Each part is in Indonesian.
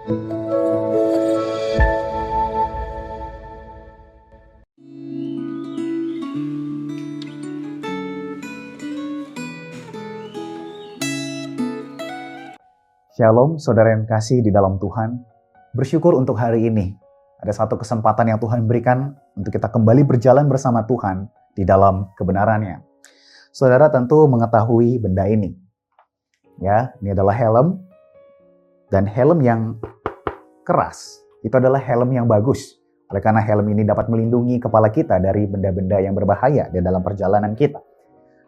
Shalom, saudara yang kasih di dalam Tuhan. Bersyukur untuk hari ini. Ada satu kesempatan yang Tuhan berikan untuk kita kembali berjalan bersama Tuhan di dalam kebenarannya. Saudara tentu mengetahui benda ini. Ya, ini adalah helm. Dan helm yang keras, itu adalah helm yang bagus. Oleh karena helm ini dapat melindungi kepala kita dari benda-benda yang berbahaya di dalam perjalanan kita.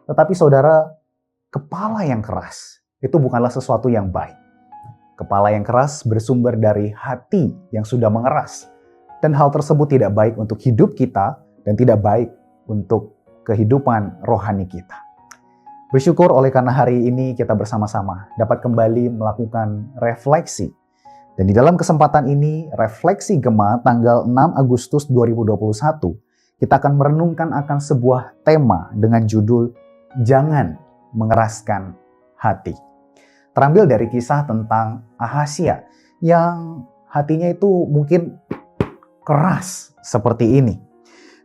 Tetapi saudara, kepala yang keras itu bukanlah sesuatu yang baik. Kepala yang keras bersumber dari hati yang sudah mengeras. Dan hal tersebut tidak baik untuk hidup kita dan tidak baik untuk kehidupan rohani kita. Bersyukur oleh karena hari ini kita bersama-sama dapat kembali melakukan refleksi. Dan di dalam kesempatan ini, refleksi Gema tanggal 6 Agustus 2021, kita akan merenungkan akan sebuah tema dengan judul Jangan Mengeraskan Hati. Terambil dari kisah tentang Ahazia yang hatinya itu mungkin keras seperti ini.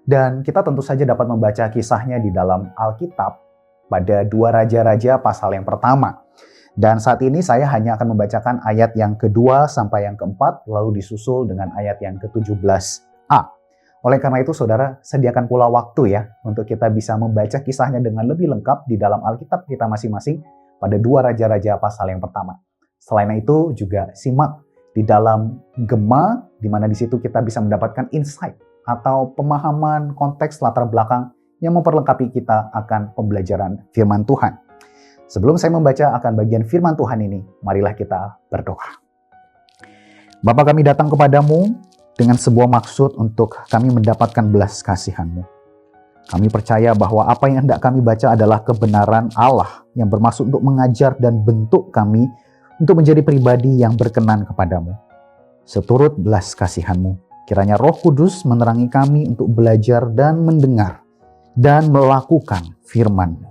Dan kita tentu saja dapat membaca kisahnya di dalam Alkitab pada 2 Raja-Raja pasal yang pertama. Dan saat ini saya hanya akan membacakan ayat yang kedua sampai yang keempat, lalu disusul dengan ayat yang ke-17a. Oleh karena itu saudara, sediakan pula waktu ya untuk kita bisa membaca kisahnya dengan lebih lengkap di dalam Alkitab kita masing-masing pada 2 Raja-Raja pasal yang pertama. Selain itu juga simak di dalam Gema, di mana di situ kita bisa mendapatkan insight atau pemahaman konteks latar belakang yang memperlengkapi kita akan pembelajaran firman Tuhan. Sebelum saya membaca akan bagian firman Tuhan ini, marilah kita berdoa. Bapa, kami datang kepadamu dengan sebuah maksud untuk kami mendapatkan belas kasihan-Mu. Kami percaya bahwa apa yang hendak kami baca adalah kebenaran Allah yang bermaksud untuk mengajar dan bentuk kami untuk menjadi pribadi yang berkenan kepadamu. Seturut belas kasihan-Mu, kiranya Roh Kudus menerangi kami untuk belajar dan mendengar dan melakukan firman-Mu.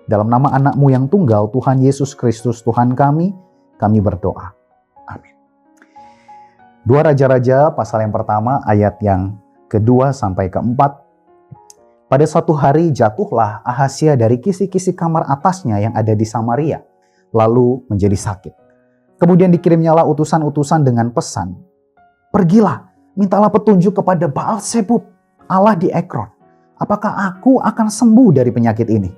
Dalam nama anak-Mu yang tunggal, Tuhan Yesus Kristus Tuhan kami berdoa. Amin. 2 Raja-Raja pasal yang pertama ayat yang kedua sampai keempat. Pada suatu hari jatuhlah Ahazia dari kisi-kisi kamar atasnya yang ada di Samaria, lalu menjadi sakit. Kemudian dikirimnyalah utusan-utusan dengan pesan, "Pergilah, mintalah petunjuk kepada Baal-Zebub, Allah di Ekron. Apakah aku akan sembuh dari penyakit ini?"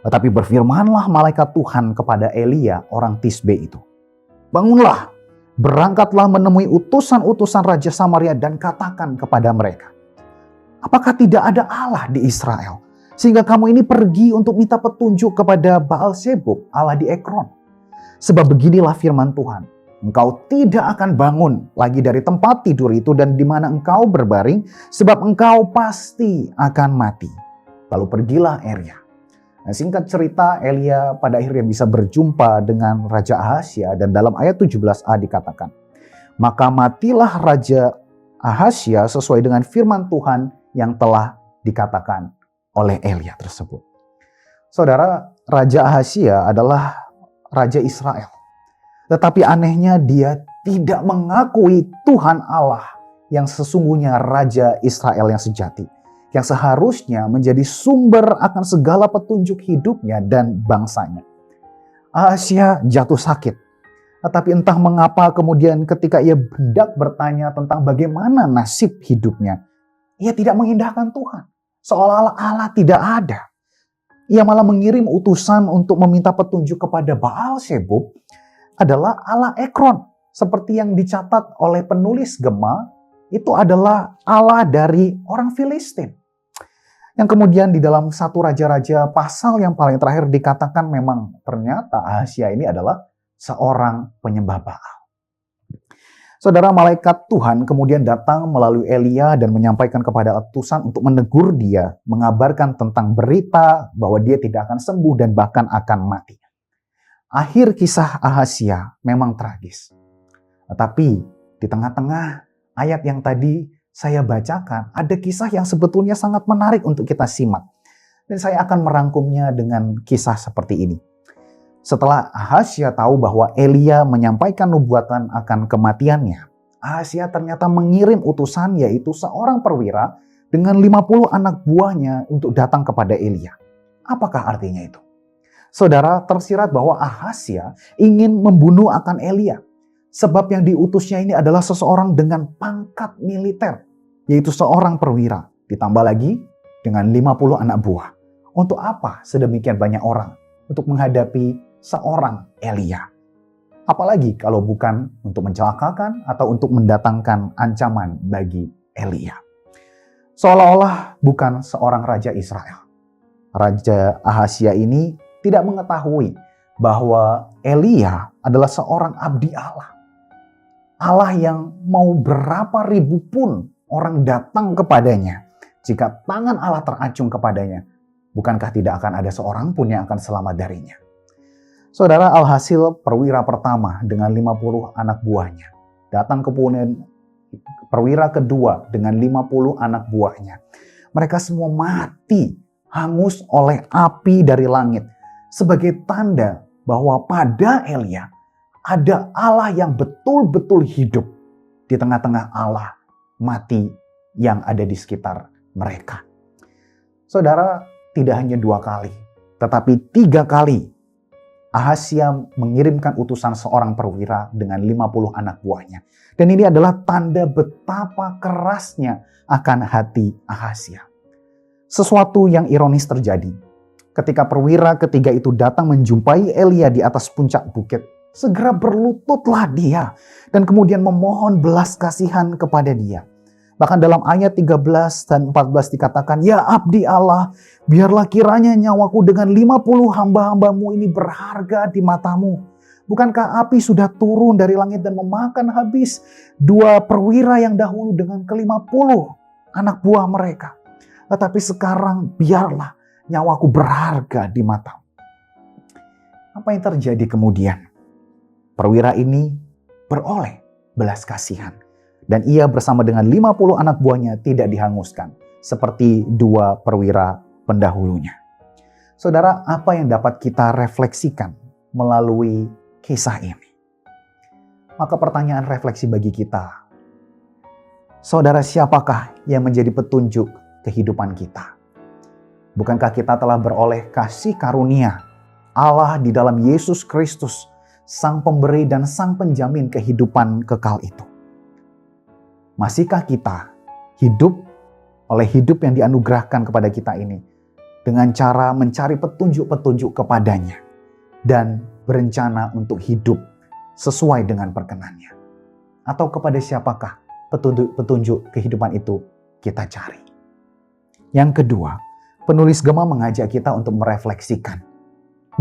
Tetapi berfirmanlah malaikat Tuhan kepada Elia, orang Tisbe itu, "Bangunlah, berangkatlah menemui utusan-utusan Raja Samaria dan katakan kepada mereka, apakah tidak ada Allah di Israel, sehingga kamu ini pergi untuk minta petunjuk kepada Baal-Zebub, Allah di Ekron? Sebab beginilah firman Tuhan, engkau tidak akan bangun lagi dari tempat tidur itu dan di mana engkau berbaring, sebab engkau pasti akan mati. Lalu pergilah Elia." Nah, singkat cerita, Elia pada akhirnya bisa berjumpa dengan Raja Ahazia dan dalam ayat 17a dikatakan, "Maka matilah Raja Ahazia sesuai dengan firman Tuhan yang telah dikatakan oleh Elia tersebut." Saudara, Raja Ahazia adalah Raja Israel. Tetapi anehnya dia tidak mengakui Tuhan Allah yang sesungguhnya Raja Israel yang sejati, yang seharusnya menjadi sumber akan segala petunjuk hidupnya dan bangsanya. Ahazia jatuh sakit. Tetapi entah mengapa kemudian ketika ia hendak bertanya tentang bagaimana nasib hidupnya, ia tidak mengindahkan Tuhan. Seolah-olah Allah tidak ada. Ia malah mengirim utusan untuk meminta petunjuk kepada Baal-Zebub adalah Allah Ekron. Seperti yang dicatat oleh penulis Gema, itu adalah Allah dari orang Filistin. Yang kemudian di dalam 1 Raja-Raja pasal yang paling terakhir dikatakan memang ternyata Ahazia ini adalah seorang penyembah Baal. Saudara, malaikat Tuhan kemudian datang melalui Elia dan menyampaikan kepada utusan untuk menegur dia, mengabarkan tentang berita bahwa dia tidak akan sembuh dan bahkan akan mati. Akhir kisah Ahazia memang tragis. Tetapi di tengah-tengah ayat yang tadi saya bacakan, ada kisah yang sebetulnya sangat menarik untuk kita simak. Dan saya akan merangkumnya dengan kisah seperti ini. Setelah Ahazia tahu bahwa Elia menyampaikan nubuatan akan kematiannya, Ahazia ternyata mengirim utusan, yaitu seorang perwira dengan 50 anak buahnya untuk datang kepada Elia. Apakah artinya itu? Saudara, tersirat bahwa Ahazia ingin membunuh akan Elia. Sebab yang diutusnya ini adalah seseorang dengan pangkat militer, yaitu seorang perwira. Ditambah lagi dengan 50 anak buah. Untuk apa sedemikian banyak orang? Untuk menghadapi seorang Elia. Apalagi kalau bukan untuk mencelakakan atau untuk mendatangkan ancaman bagi Elia. Seolah-olah bukan seorang raja Israel. Raja Ahazia ini tidak mengetahui bahwa Elia adalah seorang abdi Allah. Allah yang mau berapa ribu pun orang datang kepadanya. Jika tangan Allah teracung kepadanya, bukankah tidak akan ada seorang pun yang akan selamat darinya? Saudara, alhasil perwira pertama dengan 50 anak buahnya datang kemudian perwira kedua dengan 50 anak buahnya. Mereka semua mati, hangus oleh api dari langit. Sebagai tanda bahwa pada Elia ada Allah yang betul-betul hidup di tengah-tengah Allah mati yang ada di sekitar mereka. Saudara, tidak hanya 2 kali, tetapi 3 kali Ahazia mengirimkan utusan seorang perwira dengan 50 anak buahnya. Dan ini adalah tanda betapa kerasnya akan hati Ahazia. Sesuatu yang ironis terjadi. Ketika perwira ketiga itu datang menjumpai Elia di atas puncak bukit, segera berlututlah dia dan kemudian memohon belas kasihan kepada dia. Bahkan dalam ayat 13 dan 14 dikatakan, "Ya abdi Allah, biarlah kiranya nyawaku dengan 50 hamba-hambamu ini berharga di matamu. Bukankah api sudah turun dari langit dan memakan habis 2 perwira yang dahulu dengan ke-50 anak buah mereka? Tetapi sekarang biarlah nyawaku berharga di matamu." Apa yang terjadi kemudian? Perwira ini beroleh belas kasihan. Dan ia bersama dengan 50 anak buahnya tidak dihanguskan. Seperti 2 perwira pendahulunya. Saudara, apa yang dapat kita refleksikan melalui kisah ini? Maka pertanyaan refleksi bagi kita. Saudara, siapakah yang menjadi petunjuk kehidupan kita? Bukankah kita telah beroleh kasih karunia Allah di dalam Yesus Kristus, Sang Pemberi dan Sang Penjamin kehidupan kekal itu? Masihkah kita hidup oleh hidup yang dianugerahkan kepada kita ini dengan cara mencari petunjuk-petunjuk kepadanya dan berencana untuk hidup sesuai dengan perkenannya? Atau kepada siapakah petunjuk kehidupan itu kita cari? Yang kedua, penulis Gema mengajak kita untuk merefleksikan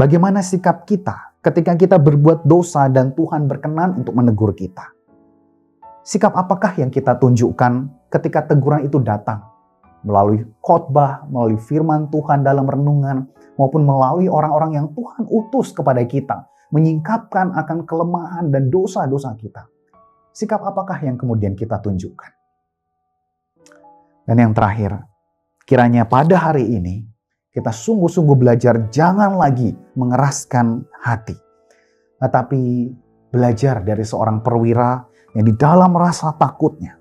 bagaimana sikap kita ketika kita berbuat dosa dan Tuhan berkenan untuk menegur kita. Sikap apakah yang kita tunjukkan ketika teguran itu datang? Melalui khotbah, melalui firman Tuhan dalam renungan, maupun melalui orang-orang yang Tuhan utus kepada kita, menyingkapkan akan kelemahan dan dosa-dosa kita. Sikap apakah yang kemudian kita tunjukkan? Dan yang terakhir, kiranya pada hari ini, kita sungguh-sungguh belajar jangan lagi mengeraskan hati. Tetapi belajar dari seorang perwira yang di dalam rasa takutnya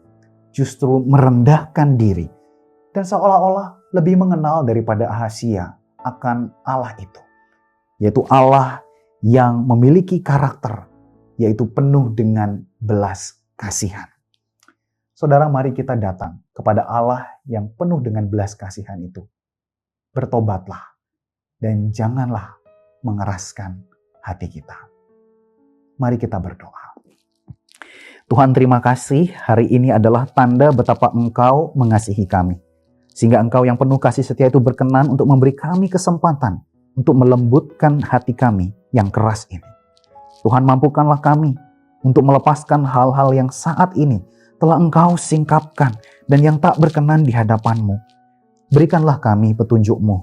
justru merendahkan diri dan seolah-olah lebih mengenal daripada Ahazia akan Allah itu, yaitu Allah yang memiliki karakter, yaitu penuh dengan belas kasihan. Saudara, mari kita datang kepada Allah yang penuh dengan belas kasihan itu. Bertobatlah dan janganlah mengeraskan hati kita. Mari kita berdoa. Tuhan, terima kasih, hari ini adalah tanda betapa Engkau mengasihi kami. Sehingga Engkau yang penuh kasih setia itu berkenan untuk memberi kami kesempatan untuk melembutkan hati kami yang keras ini. Tuhan, mampukanlah kami untuk melepaskan hal-hal yang saat ini telah Engkau singkapkan dan yang tak berkenan di hadapan-Mu. Berikanlah kami petunjuk-Mu.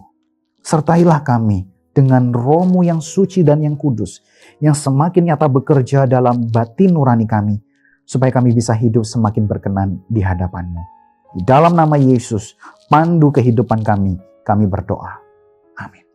Sertailah kami dengan Roh-Mu yang suci dan yang kudus, yang semakin nyata bekerja dalam batin nurani kami, supaya kami bisa hidup semakin berkenan di hadapan-Mu. Di dalam nama Yesus, pandu kehidupan kami berdoa. Amin.